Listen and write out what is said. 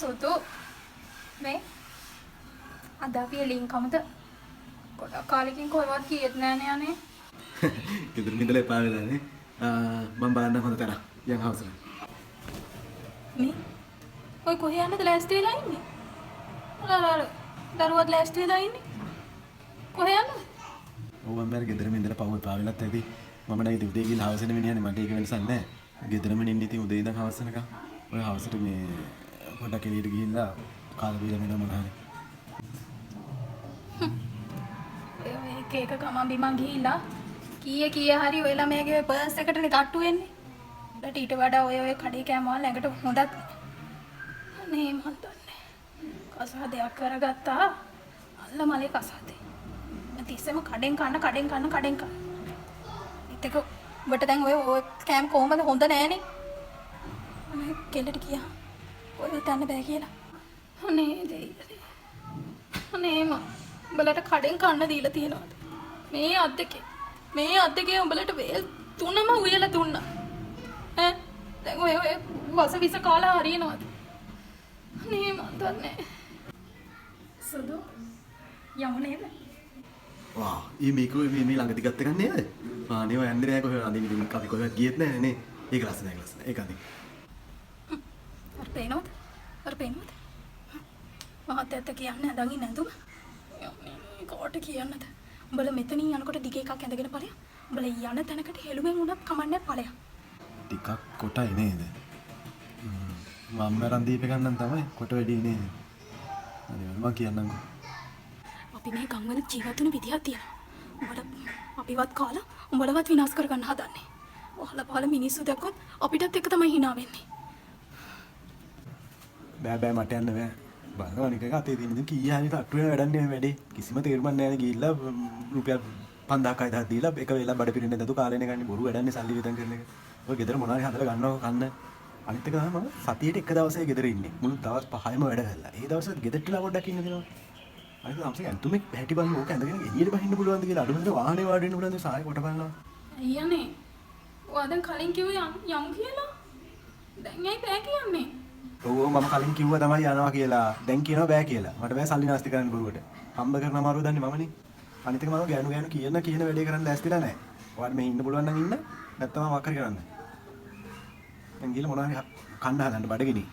සුදු මේ අද අපි එළින් කමුද ගොඩක් කාලෙකින් කොහෙවත් ගියෙත් නෑනේ අනේ. ගෙදර ඉඳලා එපා වෙලානේ. මම බලන්න හොඳ තරම් යන් හවසට. මේ ඔය කොහේ යන්නද ලෑස්ති වෙලා ඉන්නේ? අර දරුවත් ලෑස්ති වෙලා ඉන්නේ. කොහේ යන්නද? ඔව් මම බැර ගෙදරම ඉඳලා පව් එපා වෙලත් ඇති. මම නැගිට උදේ ගිහලා හවසට මිනිහනේ මට ඒක වෙනසක් නෑ. ගෙදරම ඉන්න ඉතින් උදේ ඉඳන් හවස වෙනකම්. ඔය හවසට මේ පොඩක් එළියට ගිහිල්ලා කාලා බීලා මෙන්න මොනවාරි. එක ගමන් බිමන් ගිහිල්ලා කීයේ හරි ඔය ළමයාගේ පර්ස් එකටනේ තට්ටු වෙන්නේ. ඊට ඊට වඩා ඔය කඩේ කෑම වල ළඟට හොඳත් නේ මන් දන්නේ. කසාදයක් කරගත්තා. අල්ල මලේ කසාදේ. මම තිස්සෙම කඩෙන් කන්න. ඉතක ඔබට දැන් ඔය කෑම කොහමද හොඳ නෑනේ. මම කෙල්ලට කියා. ඔය තන්න බෑ කියලා. අනේ දෙයි. අනේ උඹලට කඩෙන් කන්න දීලා තියෙනවා. මේ අද්දකේ උඹලට වේල් 3ම උයලා දුන්නා. ඈ දැන් ඔය වස විස කාලා හරියනවාද? අනේ මන් දන්නේ. සුදු යමු නේද? වා මේක මේ ළඟදී ගත්ත ගන්න නේද? ආනේ ඔය යන්නේ නැහැ කොහෙවත් අඳින්න ඉතින් අපි කොහෙවත් ගියෙත් නැහැ නේ. ඒක ලස්සනයි. ඒක අඳින්න. අර පේනවද? මහත්තයත් කියන්නේ අඳන් ඉන්න ඇඳුම. කොට කියන්නද? උඹලා මෙතනින් යනකොට දිග එකක් ඇඳගෙන ඵලයක්. උඹලා යන තැනකට හෙළුවෙන් උනත් කමන්නේ ඵලයක්. ටිකක් කොටයි නේද? මම මරන් දීපේ ගන්නම් තමයි කොට වැඩි නේද? අනේ මම කියන්නම්කෝ. අපි මේ ගම්වල ජීවත් වෙන විදිහක් තියෙනවා. උඹලා අපිවත් කාලා උඹලවත් විනාශ කරගන්න හදන්නේ. ඔහලා පහල මිනිස්සු දැක්කොත් අපිටත් එක තමයි hina වෙන්නේ. බෑ මට යන්න බෑ. බලනවා නිකන් අතේ තියෙන ඉතින් කීය හරි තට්ටු වෙන වැඩක් නේ වැඩේ. කිසිම තේරුමක් නැහැ නේ ගිහිල්ලා රුපියල් 5000ක් 6000ක් දීලා එක වෙලාව බඩ පිරෙන්නේ නැතු කාලේනේ ගන්නේ බොරු වැඩන්නේ සල්ලි විතර කරන එක. ඔය ගෙදර මොනවාරි හදලා ගන්නවා කන්න. අනිත් එක තමයි මම සතියේට එක දවසේ ගෙදර ඉන්නේ. මුළු දවස් 5ම වැඩ කරලා. ඒ දවස්වල ගෙදරටලා පොඩ්ඩක් ඉන්න දෙනවා. අනිත් අම්සේ අන්තුමේ පැටි බලන්න ඕක ඇඳගෙන එළියට බහින්න පුළුවන්ද කියලා අඩුවෙන්ද වාහනේ වාඩි වෙන්න පුළුවන්ද සාය කොට බලනවා. අයියනේ. ඔයා දැන් කලින් කිව්වේ යමු කියලා. දැන් ඇයි බෑ කියන්නේ? ඔව් මම කලින් කිව්වා තමයි යනවා කියලා. දැන් කියනවා බෑ කියලා. මට බෑ සල්ලි නාස්ති කරන්න බොරුවට. හම්බ කරන අමාරුව දන්නේ මමනේ. අනිත් එක මම ගෑනු කියන වැඩේ කරන්න ලෑස්තිලා නැහැ. ඔයාලට මේ ඉන්න පුළුවන් නම් ඉන්න. නැත්නම් මම වක්කරි කරන්න. දැන් ගිහලා මොනවා හරි කන්න හදන්න බඩගිනි.